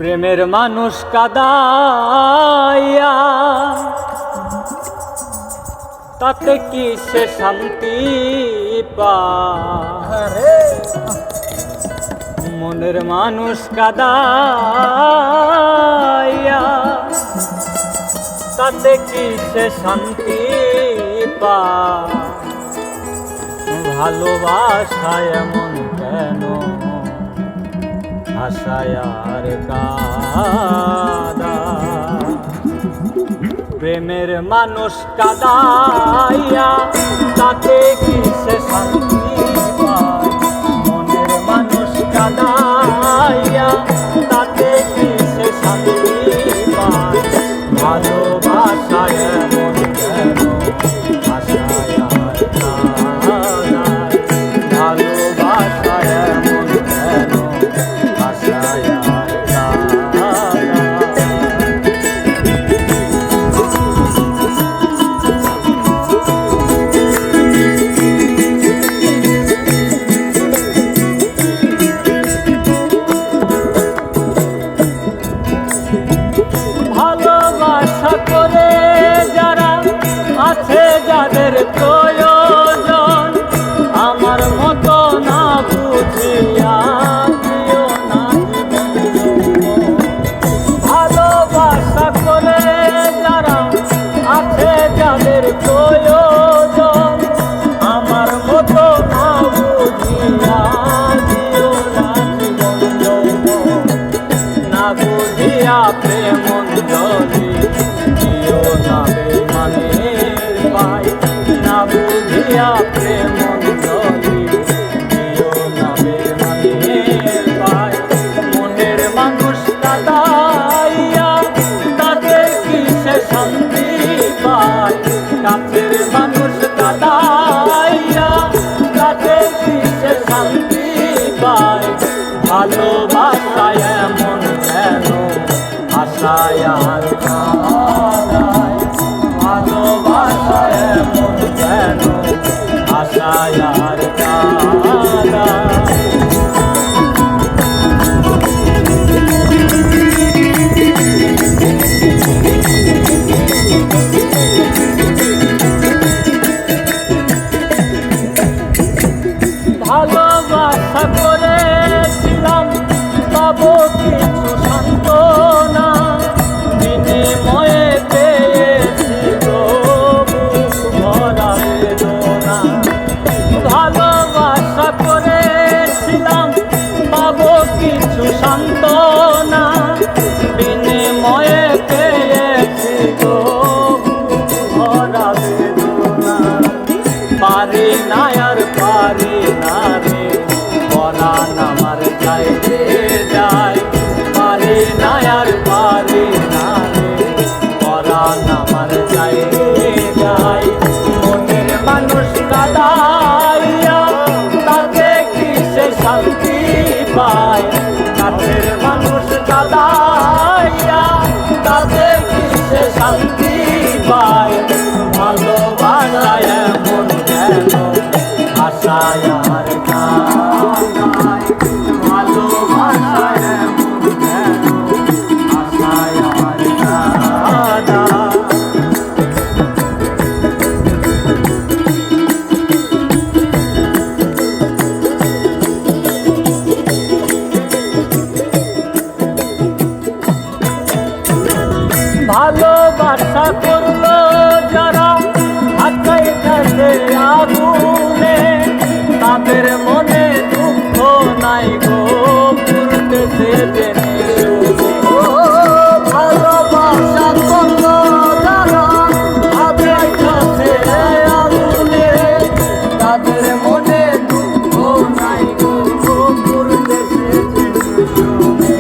প্রেমের মানুষ কাদাইয়া তাতে কি সে শান্তি পায়? মনের মানুষ কাদাইয়া তাতে কি সে শান্তি পায়? ভালোবাসায় এমন কেন আশায় আর কাদা? প্রেমের মানুষ কাদাইয়া তাতে কি সে শান্তি পায়? মনের মানুষ কাদাইয়া তাতে কি সে শান্তি পায়? ভালোবাসায় এমন কেন আশায় আর কাদা? ভালোবাসায় এমন কেন আশায় আর কাদা? ভালোবাসা করে যারা আছে যাদের প্রয়োজন, আমার মতো না বুঝিয়া দিও না জীবন। ভালোবাসা করে যারা আছে যাদের প্রয়োজন, আমার মতো না বুঝিয়া দিও না জীবন। না বুঝিয়া প্রেম অঞ্জলি দিও না বেমানের পাই। না বুঝিয়া প্রেম অঞ্জলি দিও না বেমানের পাই। মনের মানুষ কাদাইয়া তাতে কি সে শান্তি পায়? কাছের মানুষ কাদাইয়া তাতে কি সে শান্তি পায়? ভালোবাসায় এমন কেন আশায় আর কাদায়? ভালোবাসায় এমন কেন আশায় আর কাদায়? ভালোবাসা করেছিলাম পাবো কিছু সান্ত্বনা, বিনিময়ে পেয়েছি গো বুক ভরা বেদনা। ভালোবাসা করেছিলাম পাবো কিছু সান্ত্বনা, বিনিময়ে পেয়েছি গো বুক ভরা বেদনা। পারি না আর পারি না রে পরাণ আমার চাইতে যায়। পারি না আর পারি না রে পরাণ আমার চাইতে যায়। মনের মানুষ কাদাইয়া তাতে কি সে শান্তি পায়? কাছের মানুষ কাদাইয়া তাতে কি সে শান্তি পায়? ভালোবাসায় এমন কেন আশায় আর কাদায়? ভালোবাসায় এমন কেন আশায় আর কাদায়? ভালোবাসা করলো যারা আকাই কাছে আগুনে, তাদের মনে দুঃখ নাই গো পুরতেছে জেনে শুনে। ভালোবাসা করলো যারা আকাই কাছে আগুনে, তাদের মনে দুঃখ নাই গো পুরতেছে জেনে শুনে।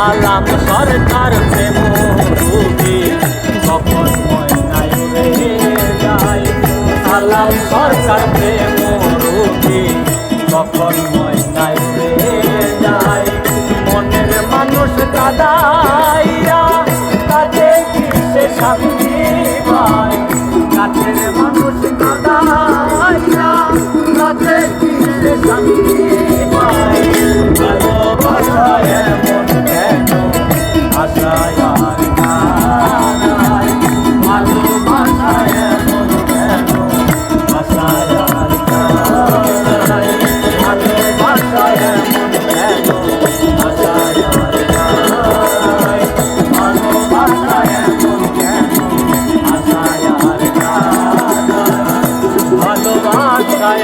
আলাম সরকার প্রেম রূপী কখন ময়নায় উড়ে যায়। আলাম সরকার প্রেম রূপী কখন ময়নায় উড়ে যায়। মনের মানুষ কাদাইয়া তাতে কি সে শান্তি পায়? কাছের মানুষ কাদাইয়া তাতে কি সে শান্তি পায়? ভালোবাসায় এমন কেন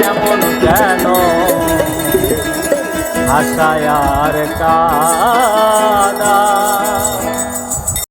এমন কেন আশায় আর কাদা